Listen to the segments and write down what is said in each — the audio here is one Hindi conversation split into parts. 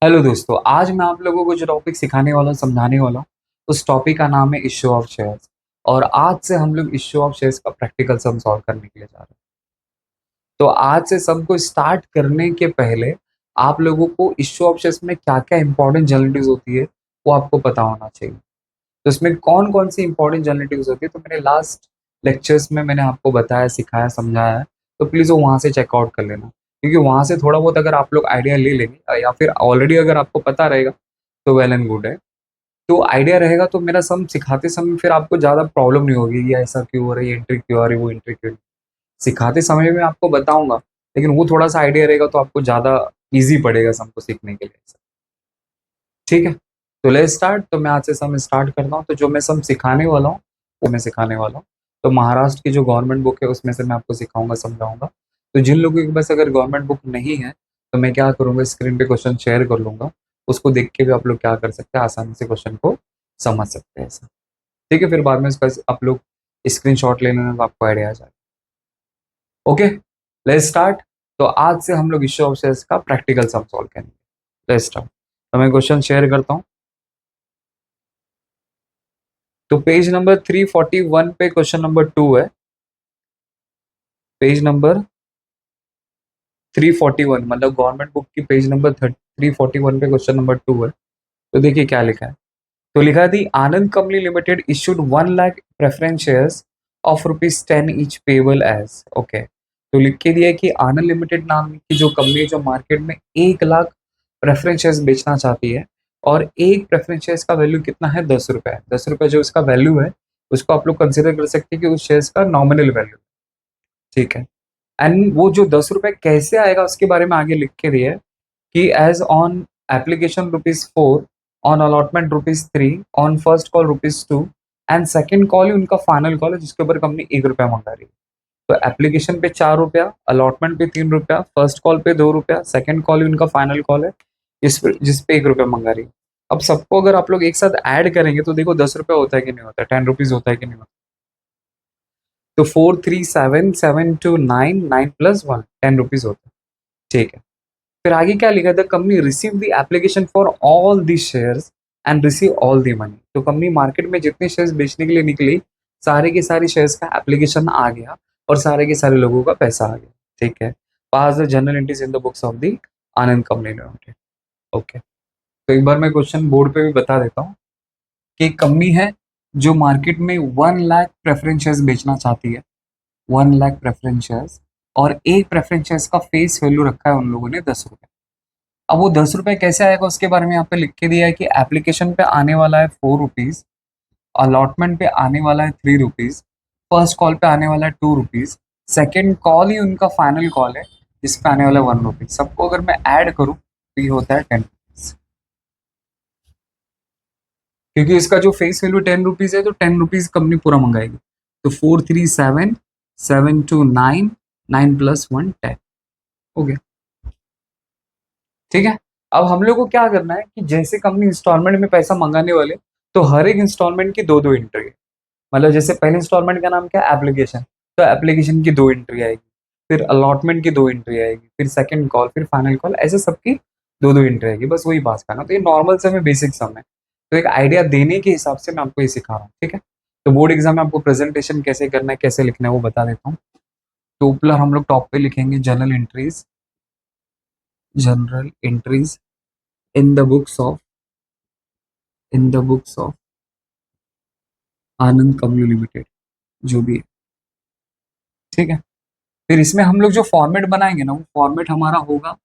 हेलो दोस्तों, आज मैं आप लोगों को जो टॉपिक सिखाने वाला हूँ, समझाने वाला हूँ, उस टॉपिक का नाम है इश्यू ऑफ शेयर्स। और आज से हम लोग इश्यू ऑफ शेयर्स का प्रैक्टिकल सम सॉल्व करने के लिए जा रहे हैं। तो आज से सम को स्टार्ट करने के पहले आप लोगों को इश्यू ऑफ शेयर्स में क्या-क्या इंपॉर्टेंट जनरलिटीज होती है, वो आपको पता होना चाहिए। तो इसमें कौन-कौन सी इंपॉर्टेंट जनरलिटीज होती है, तो मैंने लास्ट लेक्चर्स में मैंने आपको बताया, सिखाया, समझाया है, तो प्लीज़ वो वहाँ से चेकआउट कर लेना। क्योंकि वहाँ से थोड़ा बहुत अगर आप लोग आइडिया ले लेंगे या फिर ऑलरेडी अगर आपको पता रहेगा, तो वेल एंड गुड है। तो आइडिया रहेगा तो मेरा सम सिखाते समय फिर आपको ज़्यादा प्रॉब्लम नहीं होगी, ये ऐसा क्यों हो रहा है, ये एंट्री क्यों आ रही है, वो एंट्री क्यों नहीं। सिखाते समय में आपको बताऊँगा, लेकिन वो थोड़ा-सा आइडिया रहेगा तो आपको ज़्यादा ईज़ी पड़ेगा सम को सीखने के लिए। ठीक है? तो लेट्स स्टार्ट। तो मैं आज से सम स्टार्ट करता हूँ। तो जो मैं सम सिखाने वाला हूँ, वो मैं सिखाने वाला हूँ। तो महाराष्ट्र की जो गवर्नमेंट बुक है, उसमें से मैं आपको सिखाऊँगा, समझाऊँगा। तो जिन लोगों के पास अगर गवर्नमेंट बुक नहीं है, तो मैं क्या करूँगा, स्क्रीन पे क्वेश्चन शेयर कर लूँगा। उसको देख के भी आप लोग क्या कर सकते हैं, आसानी से क्वेश्चन को समझ सकते हैं ऐसा। ठीक है? फिर बाद में उसका आप लोग स्क्रीनशॉट ले लेना, तो आपको आइडिया आ जाएगा। ओके? Let's start. तो आज से हम लोग इश्यू ऑफ शेयर्स का प्रैक्टिकल सम सॉल्व करेंगे। Let's start. तो मैं क्वेश्चन शेयर करता हूँ। तो पेज नंबर 341 पे क्वेश्चन नंबर 2 है। पेज नंबर 341 मतलब गवर्नमेंट बुक की पेज नंबर 341 पे क्वेश्चन नंबर 2 है। तो देखिए क्या लिखा है। तो लिखा है the Anand company limited issued 1 lakh preference shares of ₹10 each payable as. Okay, तो लिख के दिया है कि आनंद लिमिटेड नाम की जो कंपनी जो मार्केट में 1 लाख प्रेफरेंस शेयर्स बेचना चाहती है, और एक प्रेफरेंस शेयर्स का वैल्यू कितना है, ₹10। ₹10 जो इसका वैल्यू है, उसको आप लोग कंसिडर कर सकते हैं कि उस शेयर्स का नॉमिनल वैल्यू। ठीक है? एंड वो जो ₹10 कैसे आएगा उसके बारे में आगे लिख के दिया है कि as on application ₹4, on allotment ₹3, on first call ₹2 and second call ही उनका फाइनल कॉल है, जिसके ऊपर कंपनी ₹1 मांगा रही है। तो एप्लीकेशन पे ₹4, अलॉटमेंट पे ₹3, फर्स्ट कॉल पे ₹2, सेकंड कॉल ही उनका फाइनल कॉल है, जिस पे ₹1 मांगा रही है। अब सबको अगर आप लोग एक साथ ऐड करेंगे तो देखो ₹10 होता है कि नहीं होता है, ₹10 होता है कि नहीं होता है। तो 4 3 7 7 2 9 9 प्लस 1 ₹10 होता है। ठीक है? फिर आगे क्या लिखा था, company receive the application for all the shares and receive all the money. तो कंपनी मार्केट में जितने शेयर्स बेचने के लिए निकली, सारे के सारे शेयर्स का एप्लीकेशन आ गया और सारे के सारे लोगों का पैसा आ गया। ठीक है? Pass the general entries in the books of the Anand company limited. Okay, तो एक बार मैं क्वेश्चन बोर्ड पे भी बता देता हूँ कि एक कंपनी है जो मार्केट में 1 लाख प्रेफरेंस शेयर्स बेचना चाहती है, 1 लाख प्रेफरेंस शेयर्स, और एक प्रेफरेंस शेयर्स का फेस वैल्यू रखा है उन लोगों ने ₹10। अब वो ₹10 कैसे आएगा उसके बारे में यहाँ पे लिख के दिया है कि एप्लीकेशन पे आने वाला है ₹4, अलॉटमेंट पे आने वाला है ₹3, फर्स्ट कॉल पे आने वाला है ₹2, सेकंड कॉल ही उनका फाइनल कॉल है, जिस पे आने वाला है ₹1। सबको अगर मैं ऐड करूँ तो ये होता है ₹10, क्योंकि इसका जो फेस वैल्यू ₹10 है, तो ₹10 कंपनी पूरा मंगाएगी। तो 437 729 9 प्लस 1 10 हो गया। ठीक है? अब हम लोग को क्या करना है कि जैसे कंपनी इंस्टॉलमेंट में पैसा मंगाने वाले, तो हर एक इंस्टॉलमेंट की 2-2 एंट्री है। मतलब जैसे पहले इंस्टॉलमेंट का नाम क्या है, एप्लीकेशन, तो एप्लीकेशन की 2 एंट्री आएगी, फिर अलॉटमेंट की 2 एंट्री आएगी, फिर सेकंड कॉल, फिर फाइनल कॉल, ऐसे सबकी 2-2 एंट्री आएगी, बस वही पास करना। तो ये नॉर्मल सम है, बेसिक सम है। तो एक आइडिया देने के हिसाब से मैं आपको ये सिखा रहा हूँ। ठीक है? तो बोर्ड एग्जाम में आपको प्रेजेंटेशन कैसे करना है, कैसे लिखना है, वो बता देता हूँ। तो ऊपर हम लोग टॉप पे लिखेंगे general entries in the books of Anand company limited, जो भी है। ठीक है? फिर इसमें हम लोग जो फॉर्मेट बनाएंगे ना, वो फॉर्मेट हमारा होगा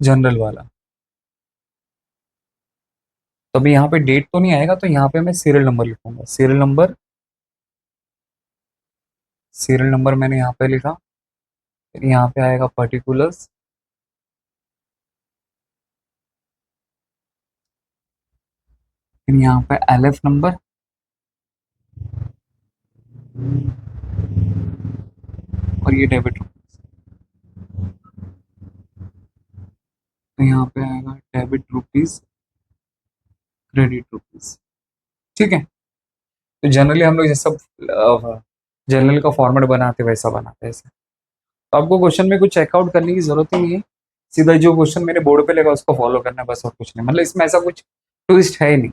जनरल वाला। तो अभी यहाँ पे डेट तो नहीं आएगा, तो यहाँ पे मैं सीरियल नंबर लिखूंगा। सीरियल नंबर मैंने यहाँ पे लिखा। फिर यहाँ पे आएगा पर्टिकुलर्स, फिर यहाँ पे एलएफ नंबर, और ये डेबिट। तो यहाँ पे आएगा डेबिट रुपीज, क्रेडिट रुपीज। ठीक है? तो जनरली हम लोग जैसा जनरल का फॉर्मेट बनाते वैसा बनाते हैं ऐसा। तो आपको क्वेश्चन में कुछ चेकआउट करने की जरूरत ही नहीं है, सीधा जो क्वेश्चन मेरे बोर्ड पे लगा उसको फॉलो करना है बस, और कुछ नहीं। मतलब इसमें ऐसा कुछ ट्विस्ट है ही नहीं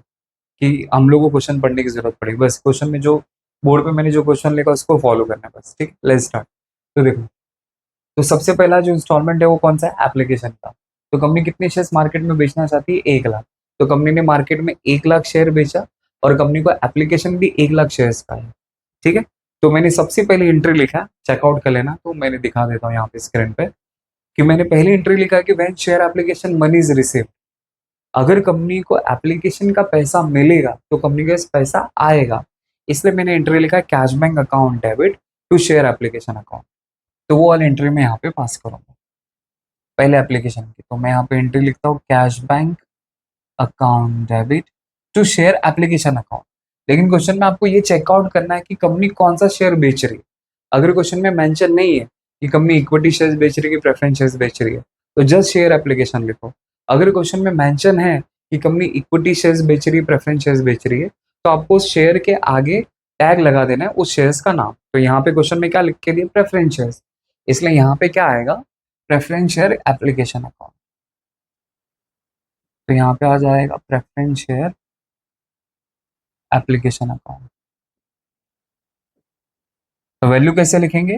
कि हम लोग को क्वेश्चन पढ़ने की जरूरत पड़ेगी। बस क्वेश्चन में जो बोर्ड पे मैंने जो क्वेश्चन लिखा उसको फॉलो करना है बस, ठीक। Let's start. तो देखो, तो सबसे पहला जो इंस्टॉलमेंट है वो कौन सा है? एप्लीकेशन का। तो कंपनी कितने शेयर्स मार्केट में बेचना चाहती है? 1 लाख। तो कंपनी ने मार्केट में 1 लाख शेयर बेचा, और कंपनी को एप्लीकेशन भी 1 लाख शेयर्स का है, ठीक है। तो मैंने सबसे पहले एंट्री लिखा, चेकआउट कर लेना। तो मैंने दिखा देता हूँ यहाँ पे स्क्रीन पे कि मैंने पहली एंट्री लिखा कि when share application money is received. अगर कंपनी को एप्लीकेशन का पैसा मिलेगा तो कंपनी के पास पैसा आएगा, इसलिए मैंने एंट्री लिखा cash bank account debit to share application account. तो वो वाली एंट्री मैं यहाँ पे पास करूंगा पहले एप्लीकेशन की। तो मैं यहाँ पे एंट्री लिखता हूँ cash bank account debit to share application account. लेकिन क्वेश्चन में आपको ये चेकआउट करना है कि कंपनी कौन सा शेयर बेच रही है। अगर क्वेश्चन में मेंशन नहीं है कि कंपनी इक्विटी शेयर्स बेच रही है कि प्रेफरेंस शेयर्स बेच रही है, तो जस्ट शेयर एप्लीकेशन लिखो। अगर क्वेश्चन में मेंशन है कि कंपनी इक्विटी शेयर्स बेच रही है, प्रेफरेंस शेयर्स बेच रही है, तो आपको उस शेयर के आगे टैग लगा देना है उस शेयर्स का नाम। तो यहाँ पे क्वेश्चन में क्या लिख के दिया? Preference shares. इसलिए यहाँ पे क्या आएगा? Preference share application account. तो यहाँ पे आ जाएगा प्रेफरेंस शेयर एप्लीकेशन अकाउंट। तो वैल्यू कैसे लिखेंगे?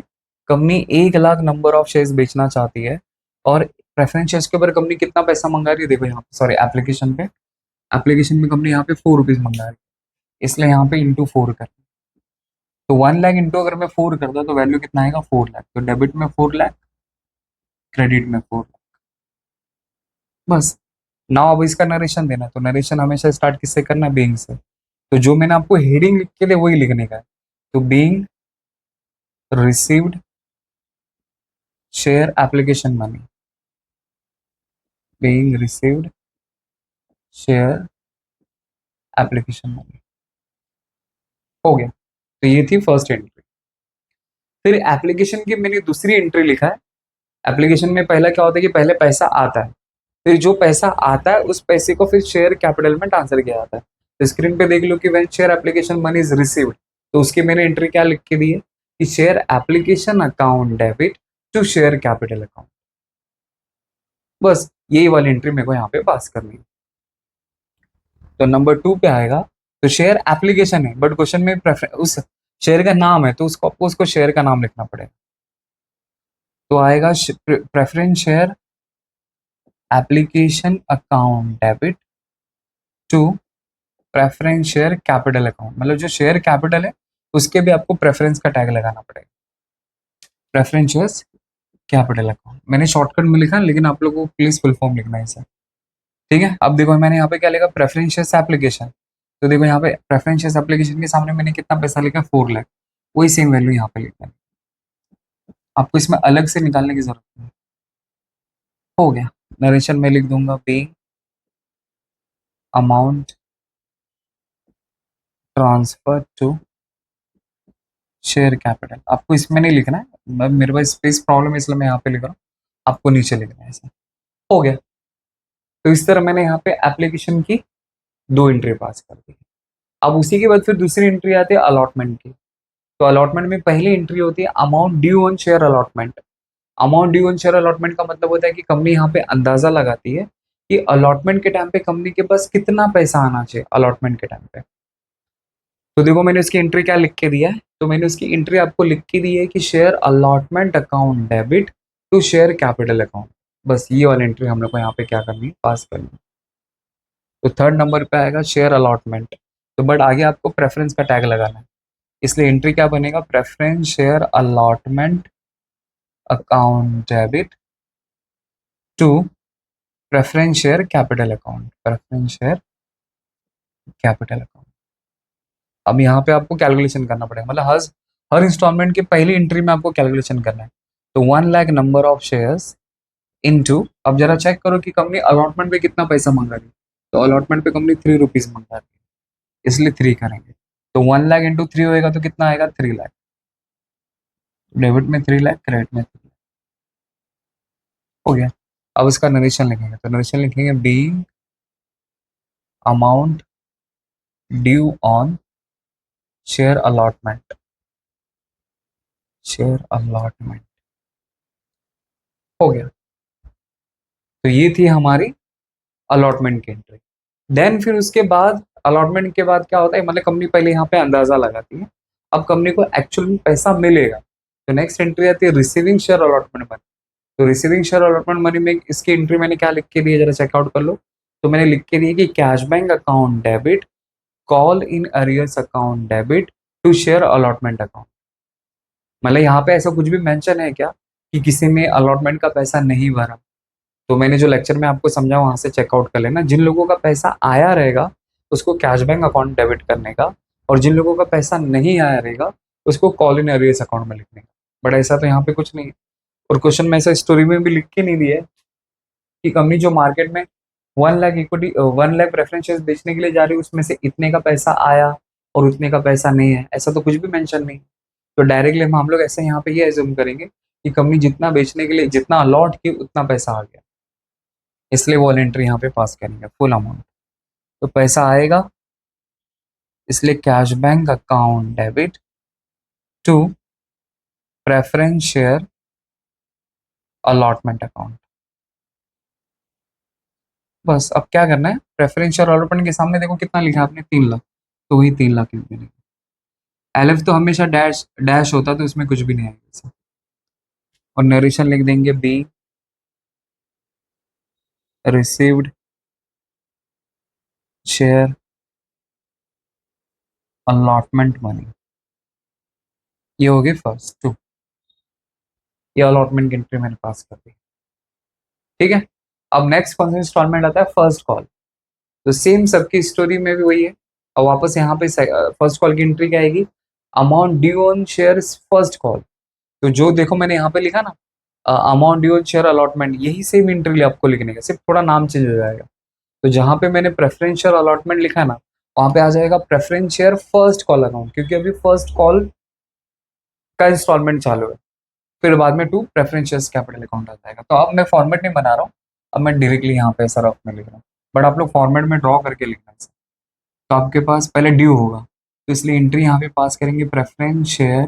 Company 1 lakh number of shares बेचना चाहती है, और प्रेफरेंस शेयर्स के ऊपर कंपनी कितना पैसा मंगा रही है? देखो यहाँ पे, सॉरी, एप्लीकेशन पे, एप्लीकेशन में कंपनी यहाँ पे 4 रुपीज मंगा रही है, इसलिए यहाँ पे इंटू 4 कर। तो 1 लाख इंटू अगर मैं 4 करता तो वैल्यू कितना आएगा? 4 लाख। तो डेबिट में 4 लाख, क्रेडिट में 4 लाख। बस। नाउ अब इसका नरेशन देना है, तो नरेशन हमेशा स्टार्ट किससे करना है? बीइंग से। तो जो मैंने आपको हेडिंग लिख के दिया वही लिखने का है। तो being received share application money, being received share application money. हो गया। तो ये थी फर्स्ट एंट्री। फिर एप्लीकेशन की मैंने दूसरी एंट्री लिखा है। एप्लीकेशन में पहला क्या होता है कि पहले पैसा आता है, फिर जो पैसा आता है उस पैसे को फिर शेयर कैपिटल में ट्रांसफर किया जाता है। तो स्क्रीन पे देख लो कि when share application money is received, तो उसकी मैंने एंट्री क्या लिख के दी है कि share application account debit to share capital account. बस यही वाली एंट्री मेरे को यहाँ पे पास करनी है। तो नंबर 2 पे आएगा, तो शेयर एप्लीकेशन है बट क्वेश्चन में उस शेयर का नाम है, तो उसको आपको उसको शेयर का नाम लिखना पड़ेगा। तो आएगा preference share application account debit to preference share capital account. मतलब जो शेयर कैपिटल है उसके भी आपको प्रेफरेंस का टैग लगाना पड़ेगा। प्रेफरेंस शेयर कैपिटल अकाउंट मैंने शॉर्टकट में लिखा, लेकिन आप लोगों को प्लीज फुल फॉर्म लिखना है इसे, ठीक है। अब देखो मैंने यहाँ पे क्या लिखा? Preference share application. तो देखो यहाँ पे प्रेफरेंस शेयर एप्लीकेशन के सामने मैंने कितना पैसा लिखा? 4 लाख। वही सेम वैल्यू यहाँ पे लिखना है, आपको इसमें अलग से निकालने की जरूरत नहीं। हो गया। नरेशन में लिख दूंगा पे amount transfer to share capital. आपको इसमें नहीं लिखना है, मेरे पास स्पेस प्रॉब्लम है इसलिए मैं यहाँ पे लिख रहा हूँ, आपको नीचे लिखना है ऐसा। हो गया। तो इस तरह मैंने यहाँ पे एप्लीकेशन की 2 एंट्री पास कर दी। अब उसी के बाद फिर दूसरी एंट्री आती है अलॉटमेंट की। तो अलॉटमेंट में पहली एंट्री होती है amount due on share allotment. Amount due on share allotment का मतलब होता है कि कंपनी यहाँ पे अंदाजा लगाती है कि अलॉटमेंट के टाइम पे कंपनी के पास कितना पैसा आना चाहिए अलॉटमेंट के टाइम पे। तो देखो मैंने उसकी एंट्री क्या लिख के दिया है? तो मैंने उसकी एंट्री आपको लिख के दी है कि share allotment account debit to share capital account. बस ये वाली एंट्री हम लोग को यहाँ पे क्या करनी है? पास करनी है। तो थर्ड नंबर पे आएगा शेयर अलॉटमेंट। तो बट आगे आपको प्रेफरेंस का टैग लगाना है, इसलिए एंट्री क्या बनेगा? Preference share allotment account debit to preference share capital account, preference share capital account. अब यहाँ पे आपको कैलकुलेशन करना पड़ेगा, मतलब हर हर इंस्टॉलमेंट की पहली एंट्री में आपको कैलकुलेशन करना है। तो 1 lakh number of shares into, अब जरा चेक करो कि कंपनी अलॉटमेंट पे कितना पैसा मंगा रही है। तो अलॉटमेंट पे कंपनी 3 रुपीज मंगा रही है, इसलिए 3 करेंगे। तो 1 लाख इंटू 3 होएगा तो कितना आएगा? 3 लाख। डेबिट में 3 लाख, क्रेडिट में 3 लाख। हो गया। अब इसका नरेशन लिखेंगे, तो नरेशन लिखेंगे be amount due on share allotment, share allotment. हो गया। तो ये थी हमारी अलॉटमेंट की एंट्री। देन फिर उसके बाद अलॉटमेंट के बाद क्या होता है, मतलब कंपनी पहले यहाँ पे अंदाजा लगाती है, अब कंपनी को एक्चुअल में पैसा मिलेगा। तो नेक्स्ट एंट्री आती है रिसीविंग शेयर अलॉटमेंट मनी। तो रिसीविंग शेयर अलॉटमेंट मनी में इसकी एंट्री मैंने क्या लिख के दी है, जरा चेकआउट कर लो। तो मैंने लिख के दी कि cash bank account debit, call in arrears account debit to share allotment account. मतलब यहाँ पे ऐसा कुछ भी मेंशन है क्या कि किसी ने अलॉटमेंट का पैसा नहीं भरा? तो मैंने जो लेक्चर में आपको समझा वहां से चेकआउट कर लेना। जिन लोगों का पैसा आया रहेगा उसको कैश बैंक अकाउंट डेबिट करने का, और जिन लोगों का पैसा नहीं आया रहेगा उसको कॉल इन अरियर्स अकाउंट में लिखने का। बट ऐसा तो यहाँ पे कुछ नहीं है, और क्वेश्चन में ऐसा स्टोरी में भी लिख के नहीं दिया है कि कंपनी जो मार्केट में 1 lakh equity 1 lakh preference shares बेचने के लिए जा रही है उसमें से इतने का पैसा आया और उतने का पैसा नहीं है, ऐसा तो कुछ भी मेंशन नहीं। तो डायरेक्टली हम लोग ऐसे यहाँ पे ये एज्यूम करेंगे कि कंपनी जितना बेचने के लिए जितना अलॉट की उतना पैसा आ गया, इसलिए वो एंट्री यहाँ पे पास करेंगे फुल अमाउंट। तो पैसा आएगा, इसलिए cash bank account debit to preference share allotment account. बस अब क्या करना है, प्रेफरेंस शेयर अलॉटमेंट के सामने देखो कितना लिखा है आपने, 3 लाख, तो वही 3 लाख लिख देंगे। एलएफ तो हमेशा डैश डैश होता तो इसमें कुछ भी नहीं आएगा। और नरेशन लिख देंगे be received share allotment money. ये होगी फर्स्ट टू, ये अलॉटमेंट की एंट्री मैंने पास कर दी। ठीक है, अब नेक्स्ट कौन सा इंस्टॉलमेंट आता है, फर्स्ट कॉल। तो सेम सबकी स्टोरी में भी वही है। और वापस यहाँ पे फर्स्ट कॉल की एंट्री क्या आएगी, amount due on shares first call. तो जो देखो मैंने यहाँ पे लिखा ना, amount due on share allotment, यही सेम एंट्री आपको लिखने का, सिर्फ थोड़ा नाम चेंज हो जाएगा। तो जहाँ पे मैंने प्रेफरेंस शेयर अलॉटमेंट लिखा है ना, वहां पे आ जाएगा preference share first call account, क्योंकि अभी फर्स्ट कॉल का इंस्टॉलमेंट चालू है। फिर बाद में two preference share capital account आ जाएगा। तो अब मैं फॉर्मेट नहीं बना रहा हूँ, अब मैं डायरेक्टली यहाँ पे ऐसा रफ में लिख रहा हूँ, बट आप लोग फॉर्मेट में ड्रॉ करके लिखना है। तो आपके पास पहले ड्यू होगा, तो इसलिए एंट्री यहाँ पे पास करेंगे preference share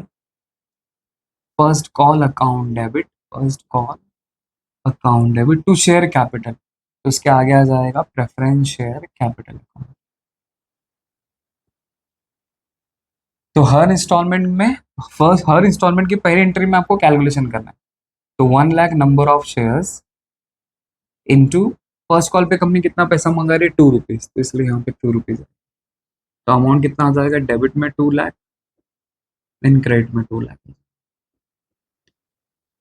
first call account debit, first call account debit to share capital. तो उसके आगे आ जाएगा प्रेफरेंस शेयर कैपिटल अकाउंट। तो हर इंस्टॉलमेंट में फर्स्ट हर इंस्टॉलमेंट की पहली एंट्री में आपको कैलकुलेशन करना है। तो 1 lakh number of shares into first call पे कंपनी कितना पैसा मंगा रही है, 2 रुपीज, तो इसलिए यहाँ पे 2 रुपीज है। तो अमाउंट कितना आ जाएगा, डेबिट में 2 लाख, देन क्रेडिट में 2 लाख।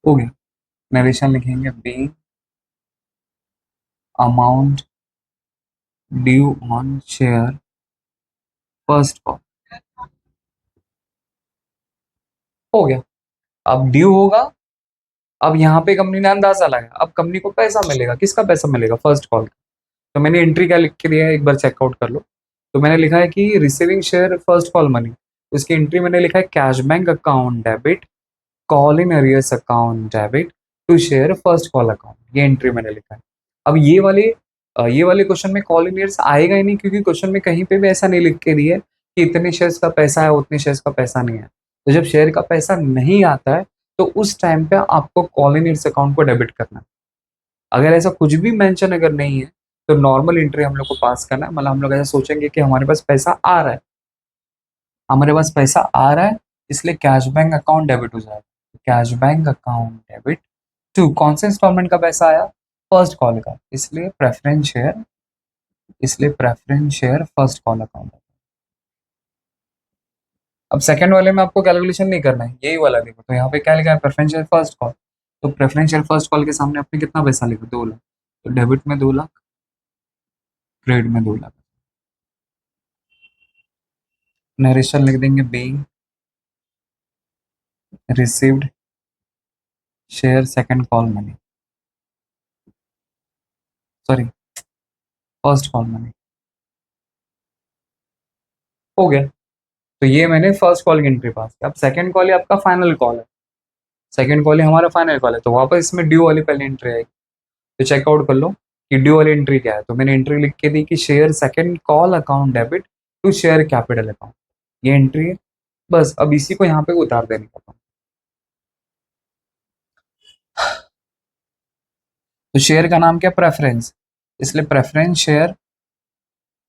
हो गया, नरेशन लिखेंगे be amount due on share first call. हो गया, अब ड्यू होगा। अब यहाँ पे कंपनी ने अंदाजा लगाया, अब कंपनी को पैसा मिलेगा, किसका पैसा मिलेगा, फर्स्ट कॉल का। तो मैंने एंट्री क्या लिख के दिया है, एक बार चेकआउट कर लो। तो मैंने लिखा है कि receiving share first call money, उसकी एंट्री मैंने लिखा है cash bank account debit, call in arrears account debit to share first call account, ये एंट्री मैंने लिखा है। अब ये वाले क्वेश्चन में कॉल इन अरियर्स आएगा ही नहीं, क्योंकि क्वेश्चन में कहीं पे भी ऐसा नहीं लिख के दिया है कि इतने शेयर्स का पैसा है उतने शेयर्स का पैसा नहीं है। तो जब शेयर का पैसा नहीं आता है तो उस टाइम पे आपको कॉल इन अरियर्स अकाउंट को डेबिट करना है। अगर ऐसा कुछ भी मेंशन अगर नहीं है तो नॉर्मल एंट्री हम लोग को पास करना है। मतलब हम लोग ऐसा सोचेंगे कि हमारे पास पैसा आ रहा है, हमारे पास पैसा आ रहा है, इसलिए कैश बैंक अकाउंट डेबिट हो जाएगा। Cash bank account debit to कौन से इंस्टॉलमेंट का पैसा आया, फर्स्ट कॉल का, इसलिए preference share first call account. अब सेकंड वाले में आपको कैलकुलेशन नहीं करना है, यही वाला देखो। तो यहाँ पे क्या लिखा है, प्रेफरेंस शेयर फर्स्ट कॉल। तो प्रेफरेंस शेयर फर्स्ट कॉल के सामने आपने कितना पैसा लिखा, 2 लाख। तो डेबिट में 2 लाख, क्रेडिट में 2 लाख। नरेशन लिख देंगे be received share second call money, sorry first call money. हो गया, तो ये मैंने फर्स्ट कॉल की एंट्री पास किया। अब सेकंड कॉल ही आपका फाइनल कॉल है, सेकंड कॉल ही हमारा फाइनल कॉल है, तो वापस इसमें ड्यू वाली पहले एंट्री आएगी। तो चेकआउट कर लो कि ड्यू वाली एंट्री क्या है। तो मैंने एंट्री लिख के दी कि share second call account debit to share capital account, ये एंट्री है। बस अब इसी को यहाँ पे उतार देने का काम। तो शेयर का नाम क्या, प्रेफरेंस, इसलिए preference share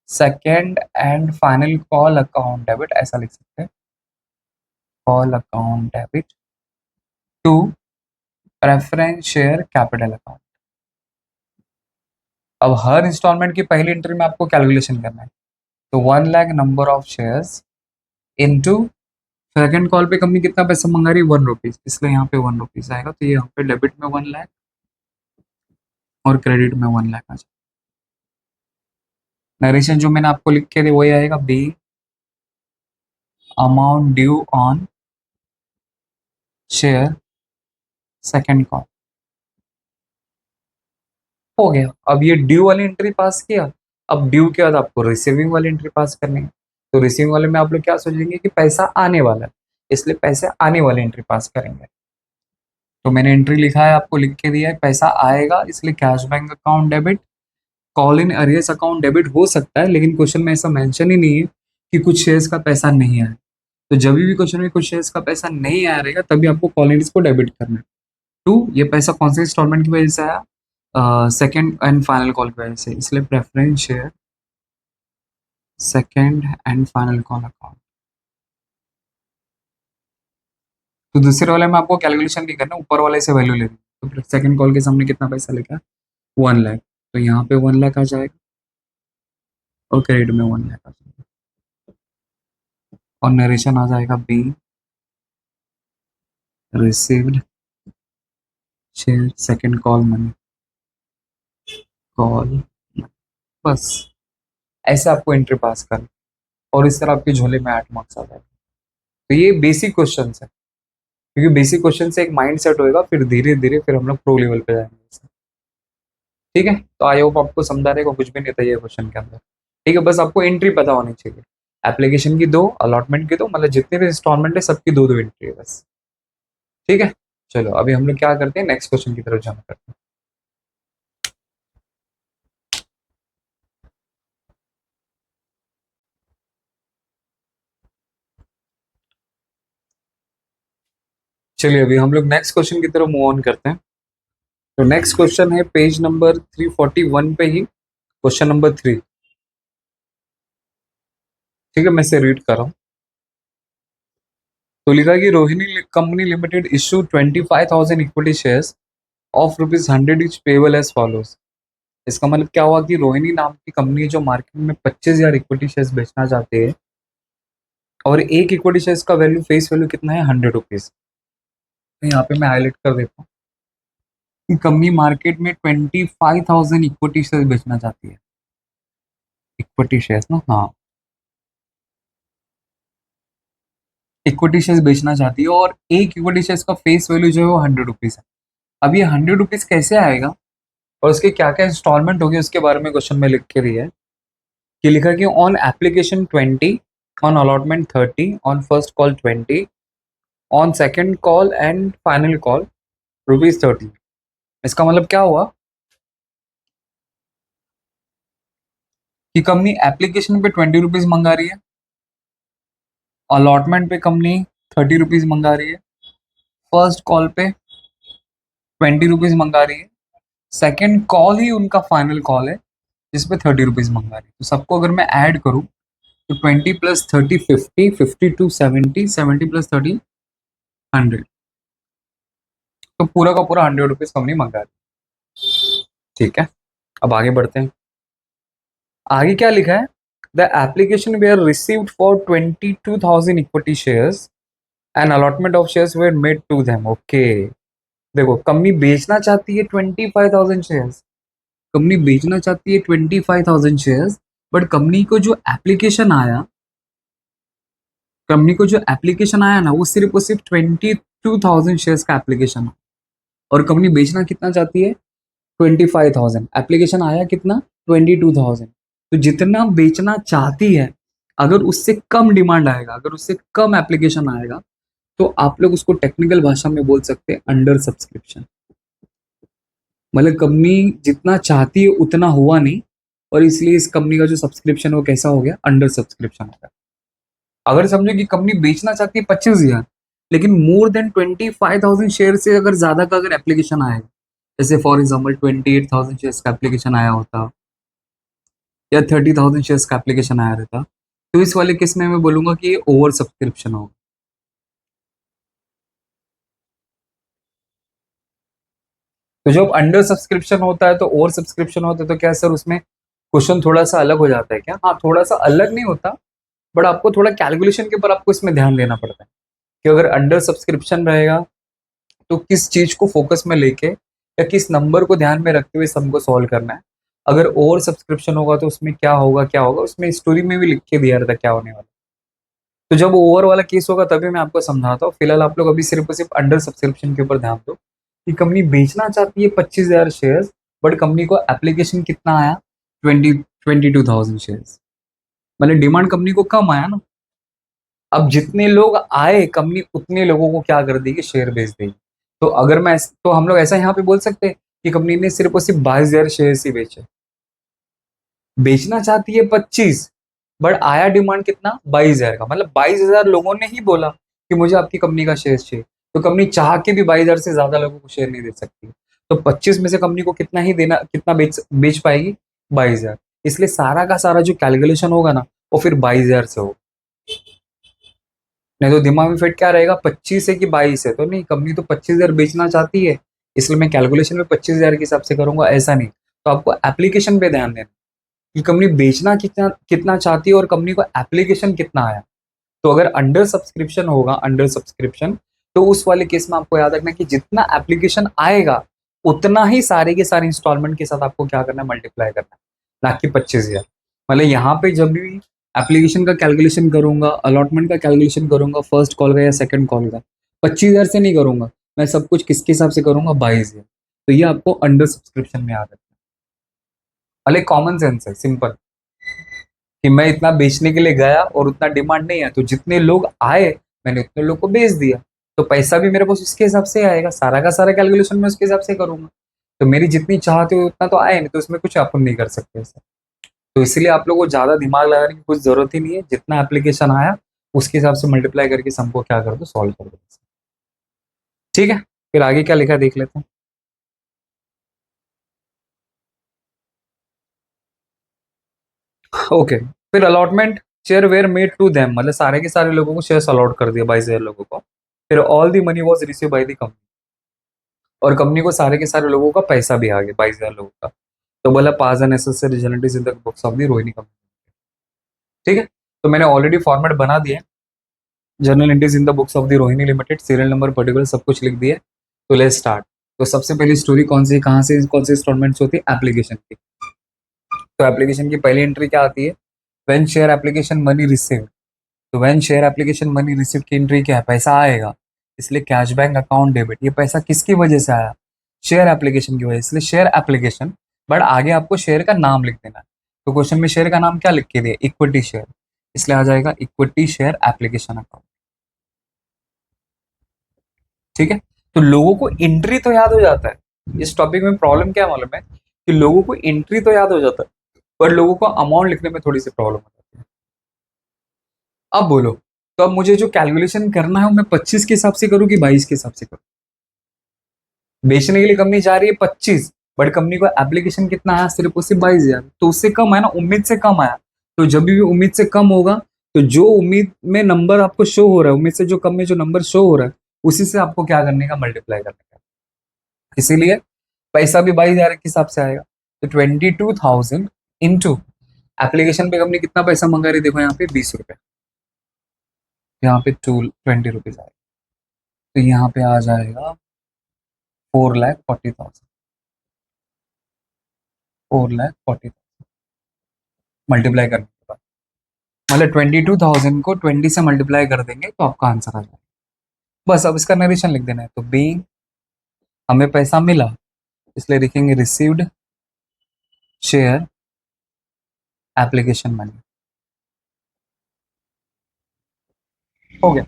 second and final call account debit, ऐसा लिख सकते हैं, call account debit to preference share capital account. अब हर इंस्टॉलमेंट की पहली एंट्री में आपको कैलकुलेशन करना है, तो 1 lakh number of shares into second call पे कंपनी कितना पैसा मंगा रही है, 1 रुपीज, इसलिए यहाँ पे 1 रुपीज आएगा, तो ये यहाँ पे डेबिट में 1 लाख और क्रेडिट में 1 लाख आ जाएगा। नरेशन जो मैंने आपको लिख के दी वही आएगा, be amount due on share second call, हो गया। अब ये ड्यू वाली एंट्री पास किया, अब ड्यू के बाद आपको रिसीविंग वाली एंट्री पास करनी है, तो रिसीविंग वाले में आप लोग क्या सोचेंगे कि पैसा आने वाला है, इसलिए पैसे आने वाली एंट्री पास करेंगे। तो मैंने एंट्री लिखा है, आपको लिख के दिया है, पैसा आएगा इसलिए cash bank account debit, call in arrears account debit हो सकता है, लेकिन क्वेश्चन में ऐसा मेंशन ही नहीं है कि कुछ शेयर्स का पैसा नहीं आया। तो जब भी क्वेश्चन में कुछ शेयर्स का पैसा नहीं आया रहेगा तभी आपको कॉल इन को डेबिट करना है। टू, ये पैसा कौन से इंस्टॉलमेंट की वजह से आया, सेकेंड एंड फाइनल कॉल की वजह से, इसलिए preference share second and final call account. तो दूसरे वाले में आपको कैलकुलेशन नहीं करना, ऊपर वाले से वैल्यू लेनी, तो सेकंड कॉल के सामने कितना पैसा लिखा है, 1 लाख, तो यहाँ पे 1 लाख आ जाएगा और क्रेडिट में 1 लाख आ जाएगा, और नरेशन आ जाएगा, be received share second call money, call, बस ऐसे आपको एंट्री पास करना, और इस तरह आपके झोले में 8 मार्क्स आ जाएगा। तो ये बेसिक क्वेश्चन है, क्योंकि बेसिक क्वेश्चन से एक माइंड सेट होएगा, फिर धीरे धीरे फिर हम लोग प्रो लेवल पे जाएंगे। ठीक है, तो आई होप आपको समझा रहेगा, कुछ भी नहीं था ये क्वेश्चन के अंदर। ठीक है, बस आपको एंट्री पता होनी चाहिए, एप्लीकेशन की 2, अलॉटमेंट की 2, मतलब जितने भी इंस्टॉलमेंट है सबकी 2-2 एंट्री है बस। ठीक है, चलो अभी हम लोग क्या करते हैं, नेक्स्ट क्वेश्चन की तरफ जाना करते हैं। चलिए अभी हम लोग नेक्स्ट क्वेश्चन की तरफ मूव ऑन करते हैं। तो नेक्स्ट क्वेश्चन है पेज नंबर 341 पे ही, क्वेश्चन नंबर 3। ठीक है, मैं से रीड कर रहा हूँ। तो लिखा कि Rohini company limited issue 25,000 equity shares of ₹100 each payable as follows. इसका मतलब क्या हुआ कि रोहिणी नाम की कंपनी जो मार्केट में 25,000 इक्विटी शेयर्स बेचना चाहते हैं, और एक इक्विटी शेयर्स का वैल्यू, फेस वैल्यू कितना है, ₹100। तो यहाँ पे मैं हाईलाइट कर देता हूँ कि कंपनी मार्केट में 25,000 इक्विटी शेयर्स बेचना चाहती है, इक्विटी शेयर्स ना, हाँ, इक्विटी शेयर्स बेचना चाहती है, और एक इक्विटी शेयर्स का फेस वैल्यू जो है वो ₹100 है। अब ये ₹100 कैसे आएगा और उसके क्या क्या इंस्टॉलमेंट होगी उसके बारे में क्वेश्चन में लिख के दिया है, कि लिखा कि on application 20, on allotment 30, on first call 20, on second call and final call ₹30। इसका मतलब क्या हुआ कि कंपनी एप्लीकेशन पे ₹20 मंगा रही है, अलॉटमेंट पे कंपनी ₹30 मंगा रही है, फर्स्ट कॉल पे ₹20 मंगा रही है, सेकेंड कॉल ही उनका फाइनल कॉल है जिसपे ₹30 मंगा रही है। तो सबको अगर मैं ऐड करूं तो 20 + 30 50, 52 70, 70 + 30 100, तो पूरा का पूरा ₹100 कंपनी मंगा रही है। ठीक है, अब आगे बढ़ते हैं। आगे क्या लिखा है, the application were received for 22,000 equity shares and allotment of shares were made to them. Okay, देखो कंपनी बेचना चाहती है 25,000 शेयर्स, कंपनी बेचना चाहती है 25,000 शेयर्स, बट कंपनी को जो एप्लीकेशन आया, कंपनी को जो एप्लीकेशन आया ना, वो सिर्फ और सिर्फ 22,000 शेयर्स का एप्लीकेशन है, और कंपनी बेचना कितना चाहती है, 25,000, एप्लीकेशन आया कितना, 22,000। तो जितना बेचना चाहती है, अगर उससे कम डिमांड आएगा, अगर उससे कम एप्लीकेशन आएगा, तो आप लोग उसको टेक्निकल भाषा में बोल सकते हैं अंडर सब्सक्रिप्शन। मतलब कंपनी जितना चाहती है उतना हुआ नहीं, और इसलिए इस कंपनी का जो सब्सक्रिप्शन है वो कैसा हो गया, अंडर सब्सक्रिप्शन हो गया। अगर समझो कि कंपनी बेचना चाहती है 25,000, लेकिन मोर देन 25,000 शेयर से अगर ज्यादा का अगर एप्लीकेशन आएगा, जैसे फॉर एग्जाम्पल 28,000 शेयर्स का एप्लीकेशन आया होता या 30,000 शेयर्स का एप्लीकेशन आया रहता, तो इस वाले केस में मैं बोलूंगा कि ये ओवर सब्सक्रिप्शन होगा। तो जब अंडर सब्सक्रिप्शन होता है तो ओवर सब्सक्रिप्शन होता है, तो क्या सर उसमें क्वेश्चन थोड़ा सा अलग हो जाता है क्या? हाँ, थोड़ा सा अलग नहीं होता, बट आपको थोड़ा कैलकुलेशन के ऊपर आपको इसमें ध्यान देना पड़ता है कि अगर अंडर सब्सक्रिप्शन रहेगा तो किस चीज को फोकस में लेके या किस नंबर को ध्यान में रखते हुए सबको सॉल्व करना है। अगर ओवर सब्सक्रिप्शन होगा तो उसमें क्या होगा उसमें स्टोरी में भी लिख के दिया रहता है क्या होने वाला। तो जब ओवर वाला केस होगा तभी मैं आपको समझाता हूँ। फिलहाल आप लोग अभी सिर्फ और सिर्फ अंडर सब्सक्रिप्शन के ऊपर ध्यान दो कि कंपनी बेचना चाहती है 25,000 शेयर, बट कंपनी को एप्लीकेशन कितना आया? 22,000 शेयर। मतलब डिमांड कंपनी को कम आया ना। अब जितने लोग आए कंपनी उतने लोगों को क्या कर देगी? शेयर बेच देगी। तो अगर मैं तो हम लोग ऐसा यहाँ पे बोल सकते हैं कि कंपनी ने सिर्फ और सिर्फ 22,000 शेयर ही बेचे। बेचना चाहती है 25, बट आया डिमांड कितना? 22,000 का। मतलब 22,000 लोगों ने ही बोला कि मुझे आपकी कंपनी का शेयर चाहिए। तो कंपनी चाह के भी 22,000 से ज्यादा लोगों को शेयर नहीं दे सकती। तो 25 में से कंपनी को कितना ही देना, कितना बेच बेच पाएगी? 22,000। इसलिए सारा का सारा जो कैलकुलेशन होगा ना वो फिर 22,000 से होगा। नहीं तो दिमाग में फिट क्या रहेगा? 25 है कि 22 है? तो नहीं, कंपनी तो 25,000 बेचना चाहती है, इसलिए मैं कैलकुलेशन में 25,000 के हिसाब से करूंगा, ऐसा नहीं। तो आपको एप्लीकेशन पे ध्यान देना कि कंपनी बेचना कितना कितना चाहती है और कंपनी को एप्लीकेशन कितना आया। तो अगर अंडर सब्सक्रिप्शन होगा, अंडर सब्सक्रिप्शन, तो उस वाले केस में आपको याद रखना कि जितना एप्लीकेशन आएगा उतना ही सारे के सारे इंस्टॉलमेंट के साथ आपको क्या करना है? मल्टीप्लाई करना है, ना कि 25,000। मतलब यहाँ पे जब भी एप्लीकेशन का कैलकुलेशन करूंगा, अलॉटमेंट का कैलकुलेशन करूंगा, फर्स्ट कॉल का या सेकंड कॉल का, 25,000 से नहीं करूंगा। मैं सब कुछ किसके हिसाब से करूंगा? 22,000। तो ये आपको अंडर सब्सक्रिप्शन में याद रखना है। भले कॉमन सेंस है, सिंपल, कि मैं इतना बेचने के लिए गया और उतना डिमांड नहीं है, तो जितने लोग आए मैंने उतने लोग को बेच दिया। तो पैसा भी मेरे पास उसके हिसाब से आएगा, सारा का सारा कैलकुलेशन मैं उसके हिसाब से करूंगा। तो मेरी जितनी चाहते हो उतना तो आए नहीं, तो उसमें कुछ अपन नहीं कर सकते सर। तो इसलिए आप लोगों को ज्यादा दिमाग लगाने की कुछ जरूरत ही नहीं है। जितना एप्लीकेशन आया उसके हिसाब से मल्टीप्लाई करके सबको क्या कर दो? सॉल्व कर दो। ठीक है, फिर आगे क्या लिखा है देख लेते हैं। ओके, फिर allotment share were made to them, मतलब सारे के सारे लोगों को शेयर अलॉट कर दिया, 22,000 लोगों को। फिर all the money was receive by the company, और कंपनी को सारे के सारे लोगों का पैसा भी आ गया, 22,000 लोगों का। तो बोला pass an necessary journal entries in the books of the Rohini company. ठीक है, तो मैंने ऑलरेडी फॉर्मेट बना दिया, journal entries in the books of the Rohini limited, serial number particular सब कुछ लिख दिया। तो लेट्स स्टार्ट। तो सबसे पहली स्टोरी कौन सी, कहाँ से कौन सी इंस्टॉलमेंट्स होती है? एप्लीकेशन की। तो एप्लीकेशन की पहली एंट्री क्या आती है? When share application money received. तो when share application money receive की एंट्री क्या है? पैसा आएगा, इसलिए कैश बैंक अकाउंट डेबिट। ये पैसा किसकी वजह से आया? शेयर एप्लीकेशन की वजह से, इसलिए शेयर एप्लीकेशन। बट आगे आपको शेयर का नाम लिख देना है। तो क्वेश्चन में शेयर का नाम क्या लिख के दिया? इक्विटी शेयर, इसलिए आ जाएगा इक्विटी शेयर एप्लीकेशन अकाउंट। ठीक है, तो लोगों को एंट्री तो याद हो जाता है। इस टॉपिक में प्रॉब्लम क्या मालूम है कि लोगों को एंट्री तो याद हो जाता है, पर लोगों को अमाउंट लिखने में थोड़ी सी प्रॉब्लम हो जाती है। अब बोलो, तो अब मुझे जो कैलकुलेशन करना है वो मैं 25 के हिसाब से करूँ कि 22 के हिसाब से करूँ? बेचने के लिए कंपनी जा रही है 25, बट कंपनी को एप्लीकेशन कितना आया? सिर्फ और सिर्फ 22,000। तो उससे कम आया ना, उम्मीद से कम आया। तो जब भी उम्मीद से कम होगा, तो जो उम्मीद में नंबर आपको शो हो रहा है, उम्मीद से जो कम में जो नंबर शो हो रहा है, उसी से आपको क्या करने का? मल्टीप्लाई करने का। इसीलिए पैसा भी 22,000 के हिसाब से आएगा। तो 22,000 इंटू एप्लीकेशन पे कंपनी कितना पैसा मंगा रही है? देखो यहाँ पे 20 रुपए, यहाँ पे 20 रुपीज आएगा। तो यहाँ पे आ जाएगा 4,40,000, 4,40,000 मल्टीप्लाई करने के बाद, मतलब 22,000 को 20 से मल्टीप्लाई कर देंगे तो आपका आंसर आ जाएगा। बस अब इसका नरेशन लिख देना है। तो बीइंग हमें पैसा मिला, इसलिए लिखेंगे रिसीव्ड शेयर एप्लीकेशन मनी। हो गया।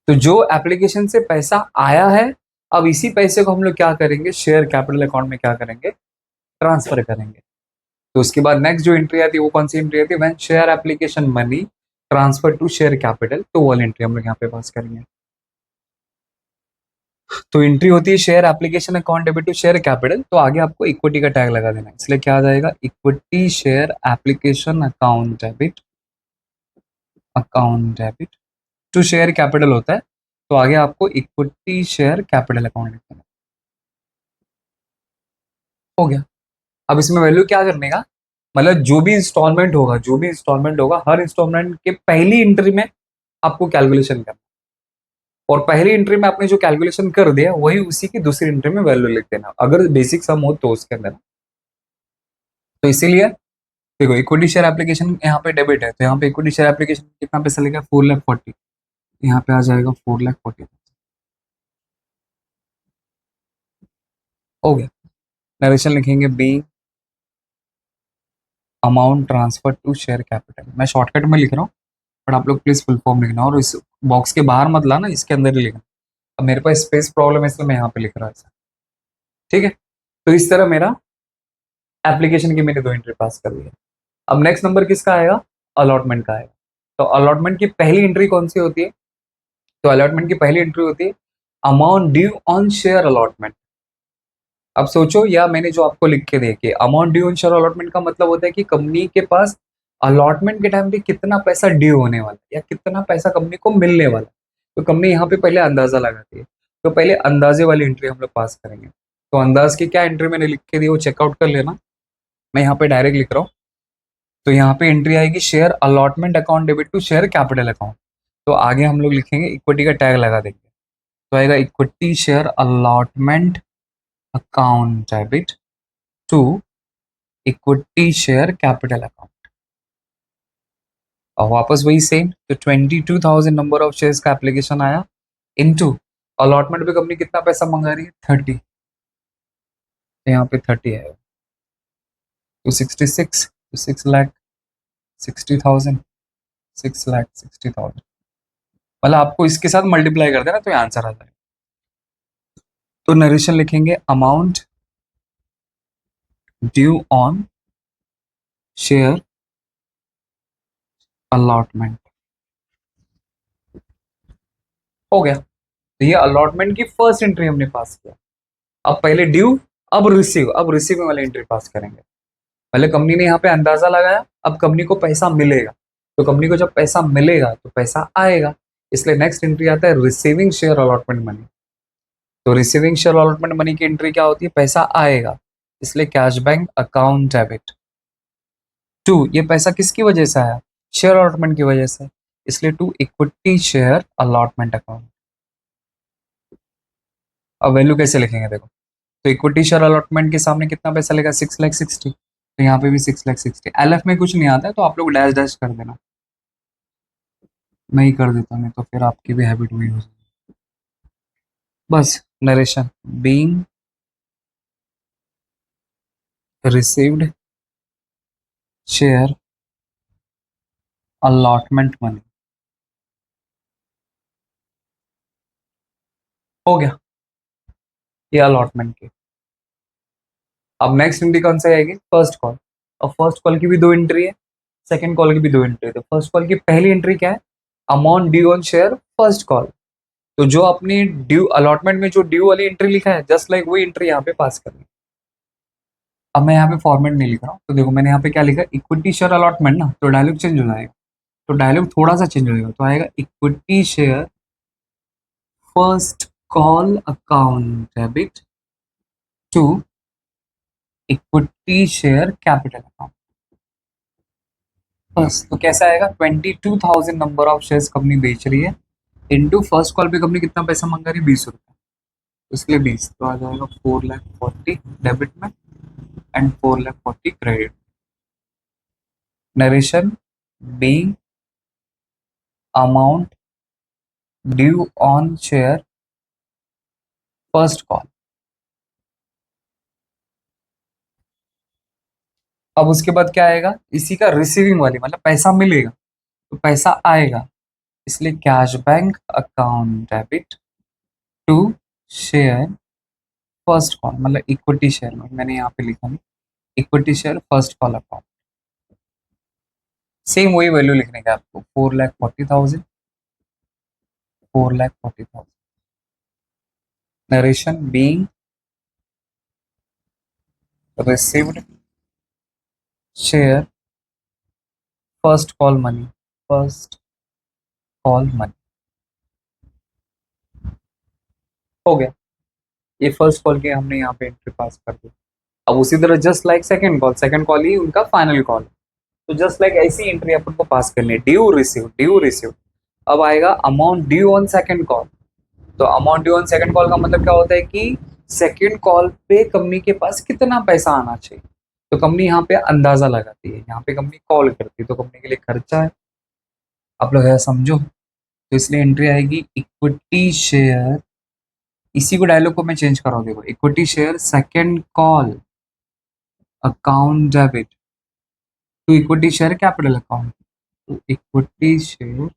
तो जो एप्लीकेशन से पैसा आया है, अब इसी पैसे को हम लोग क्या करेंगे? शेयर कैपिटल अकाउंट में क्या करेंगे? ट्रांसफर करेंगे। तो उसके बाद नेक्स्ट जो एंट्री आती है वो कौन सी एंट्री आती है? When share application money transfer to share capital. तो वो वाली एंट्री हम लोग यहाँ पे पास करेंगे। तो एंट्री होती है share application account debit to share capital, तो आगे आपको इक्विटी का टैग लगा देना है, इसलिए क्या आ जाएगा, equity share application account debit to share capital होता है, तो आगे आपको इक्विटी शेयर कैपिटल अकाउंट लिखना है। हो गया। अब इसमें वैल्यू क्या करने का, मतलब जो भी इंस्टॉलमेंट होगा हर इंस्टॉलमेंट के पहली एंट्री में आपको कैलकुलेशन करना, और पहली एंट्री में आपने जो कैलकुलेशन कर दिया वही उसी की दूसरी एंट्री में वैल्यू लिख देना, अगर बेसिक सम हो तो उसके अंदर। तो इसीलिए देखो, इक्विटी शेयर एप्लीकेशन यहाँ पे डेबिट है, तो यहाँ पे इक्विटी शेयर एप्लीकेशन कितना पैसा लेगा, 4,40,000, यहाँ पे आ जाएगा 4,40,000। हो गया। नरेशन लिखेंगे be amount transfer to share capital, मैं शॉर्टकट में लिख रहा हूँ, बट आप लोग प्लीज फुल फॉर्म लिखना, और इस बॉक्स के बाहर मत लाना, इसके अंदर ही लिखना। अब मेरे पास स्पेस प्रॉब्लम है इसलिए मैं यहाँ पे लिख रहा हूँ ऐसा। ठीक है, तो इस तरह मेरा एप्लीकेशन की मैंने 2 एंट्री पास कर लिया। अब नेक्स्ट नंबर किसका आएगा, अलॉटमेंट का आएगा। तो अलॉटमेंट की पहली एंट्री कौन सी होती है, तो अलॉटमेंट की पहली एंट्री होती है amount due on share allotment. अब सोचो, या मैंने जो आपको लिख के दिया, amount due on share allotment का मतलब होता है कि कंपनी के पास अलॉटमेंट के टाइम पे कितना पैसा ड्यू होने वाला है या कितना पैसा कंपनी को मिलने वाला है। तो कंपनी यहाँ पे पहले अंदाजा लगाती है, तो पहले अंदाजे वाली एंट्री हम लोग पास करेंगे। तो अंदाज की क्या एंट्री मैंने लिख के दी वो चेकआउट कर लेना, मैं यहाँ पे डायरेक्ट लिख रहा हूँ। तो यहाँ पे एंट्री आएगी share allotment account debit to share capital account, तो आगे हम लोग लिखेंगे इक्विटी का टैग लगा देंगे, तो आएगा equity share allotment account debit to equity share capital account, और वापस वही सेम, तो 22,000 नंबर ऑफ शेयर्स का एप्लीकेशन आया इनटू अलॉटमेंट पे कंपनी कितना पैसा मंगा रही है, 30, तो यहाँ पे 30 है, तो 66, तो 6,60,000, 6,60,000, मतलब आपको इसके साथ मल्टीप्लाई कर देना तो ये आंसर आ जाएगा। तो नरेशन लिखेंगे amount due on share allotment. हो गया। तो ये अलॉटमेंट की फर्स्ट एंट्री हमने पास किया। अब पहले ड्यू, अब रिसीव वाली एंट्री पास करेंगे। पहले कंपनी ने यहाँ पे अंदाजा लगाया, अब कंपनी को पैसा मिलेगा, तो कंपनी को जब पैसा मिलेगा तो पैसा आएगा, इसलिए नेक्स्ट एंट्री आता है रिसीविंग शेयर अलॉटमेंट मनी। तो रिसीविंग शेयर अलॉटमेंट मनी की एंट्री क्या होती है, पैसा आएगा, इसलिए cash bank account debit to, ये पैसा किसकी वजह से आया, शेयर अलॉटमेंट की वजह से, इसलिए to equity share allotment account. अब वैल्यू कैसे लिखेंगे देखो, तो इक्विटी शेयर अलॉटमेंट के सामने कितना पैसा लेगा, 6,60,000, तो यहाँ पे भी 6,60,000। एलएफ में कुछ नहीं आता है तो आप लोग डैश डैश कर देना, मैं ही कर देता हूँ, नहीं तो फिर आपकी भी हैबिट वही हो जाएगी। बस narration being received share allotment money. हो गया ये अलॉटमेंट की। अब नेक्स्ट एंट्री कौन सी आएगी, फर्स्ट कॉल। अब फर्स्ट कॉल की भी 2 एंट्री है, सेकंड कॉल की भी 2 एंट्री है। तो फर्स्ट कॉल की पहली एंट्री क्या है, amount due on share first call. तो जो अपनी ड्यू अलॉटमेंट में जो ड्यू वाली एंट्री लिखा है जस्ट लाइक वही एंट्री यहाँ पे पास करनी। अब मैं यहाँ पे फॉर्मेट नहीं लिख रहा हूँ, तो देखो मैंने यहाँ पे क्या लिखा, इक्विटी शेयर अलॉटमेंट ना, तो डायलॉग चेंज हो जाएगा, तो डायलॉग थोड़ा सा चेंज हो जाएगा, तो आएगा equity share first call account debit to equity share capital account. बस, तो कैसा आएगा, 22,000 नंबर ऑफ शेयर्स कंपनी बेच रही है, इनटू फर्स्ट कॉल पे कंपनी कितना पैसा मंगा रही है, 20 रुपए, इसलिए 20, तो आ जाएगा 4,40,000 डेबिट में and 4,40,000 credit. Narration being amount due on share first call. अब उसके बाद क्या आएगा, इसी का रिसीविंग वाली, मतलब पैसा मिलेगा तो पैसा आएगा, इसलिए cash bank account debit to share first call, मतलब इक्विटी शेयर में मैंने यहाँ पे लिखा नहीं, equity share first call account. Same वही वैल्यू लिखने का आपको, 4,40,000, 4,40,000। Narration being received share first call money, first call money. हो गया, ये फर्स्ट कॉल की हमने यहाँ पे एंट्री पास कर दी। अब उसी तरह जस्ट लाइक सेकंड कॉल ही उनका फाइनल कॉल, तो जस्ट लाइक ऐसी एंट्री अपन को पास करनी है, ड्यू रिसीव। अब आएगा amount due on second call. तो amount due on second call का मतलब क्या होता है कि सेकंड कॉल पे कंपनी के पास कितना पैसा आना चाहिए। तो कंपनी यहाँ पे अंदाजा लगाती है, यहाँ पे कंपनी कॉल करती है, तो कंपनी के लिए खर्चा है। आप लोग ऐसा समझो, तो इसलिए एंट्री आएगी इक्विटी शेयर। इसी को डायलॉग को मैं चेंज कर रहा हूँ, देखो, equity share second call account debit to equity share capital account, तो इक्विटी शेयर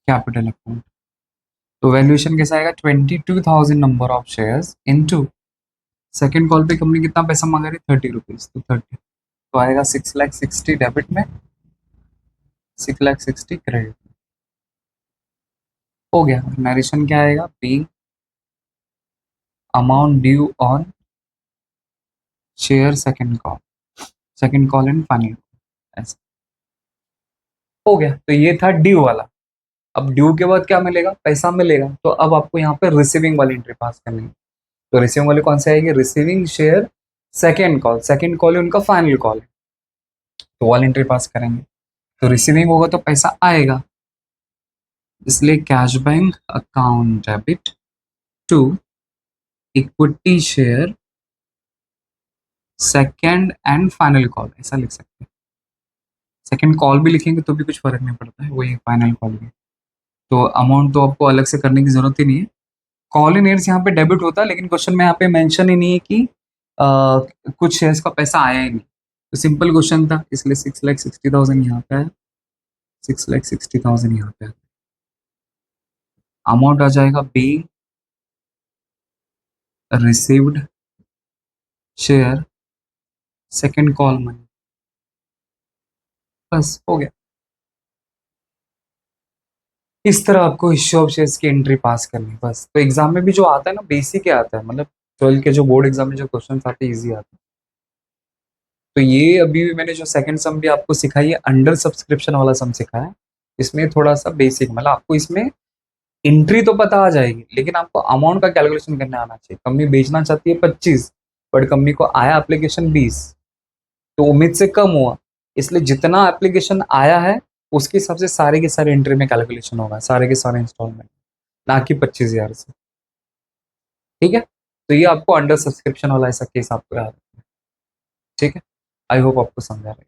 कैपिटल अकाउंट। तो वैल्यूएशन कैसा आएगा, 22,000 number of shares into second call पे कंपनी कितना पैसा मांगा रही, 30 रुपीज, तो 30, तो आएगा 6,60,000 डेबिट में, 6,60,000 क्रेडिट। हो गया। नरेशन क्या आएगा, being amount due on share second call and final, ऐसा हो गया। तो ये था ड्यू वाला। अब ड्यू के बाद क्या मिलेगा, पैसा मिलेगा। तो अब आपको यहाँ पे रिसीविंग वाली एंट्री पास करनी है। तो रिसीविंग वाली कौन सी आएगी, रिसीविंग शेयर सेकंड कॉल है उनका फाइनल कॉल है, तो वाली एंट्री पास करेंगे। तो रिसीविंग होगा तो पैसा आएगा, इसलिए cash bank account debit to equity share second and final call, ऐसा लिख सकते हैं। सेकंड कॉल भी लिखेंगे तो भी कुछ फर्क नहीं पड़ता है, वही फाइनल कॉल भी। तो अमाउंट तो आपको अलग से करने की जरूरत ही नहीं है। कॉल इन एयर्स यहाँ पे डेबिट होता है, लेकिन क्वेश्चन में यहाँ पे मेंशन ही नहीं है कि कुछ शेयर्स का पैसा आया ही नहीं। तो सिंपल क्वेश्चन था, इसलिए 6,60,000 यहाँ पे है, 6,60,000 यहाँ पे है। अमाउंट आ जाएगा being received share second call money, बस हो गया। इस तरह आपको इश्यू ऑफ शेयर्स की एंट्री पास करनी है, बस। तो एग्जाम में भी जो आता है ना, बेसिक ही आता है, मतलब 12 के जो बोर्ड एग्जाम में जो क्वेश्चन आते हैं इजी आते हैं। तो ये अभी भी मैंने जो सेकंड सम भी आपको सिखाई है, अंडर सब्सक्रिप्शन वाला सम सिखाया है। इसमें थोड़ा सा बेसिक, मतलब आपको इसमें एंट्री तो पता आ जाएगी, लेकिन आपको अमाउंट का कैलकुलेशन करने आना चाहिए। कंपनी बेचना चाहती है 25, बट कंपनी को आया एप्लीकेशन 20, तो उम्मीद से कम हुआ, इसलिए जितना एप्लीकेशन आया है उसके हिसाब से सारे के सारे एंट्री में कैलकुलेशन होगा, सारे के सारे इंस्टॉलमेंट, ना कि 25,000 से। ठीक है, तो ये आपको अंडर सब्सक्रिप्शन वाला ऐसा केस आपको याद रखना है। ठीक है, आई होप आपको समझा रहे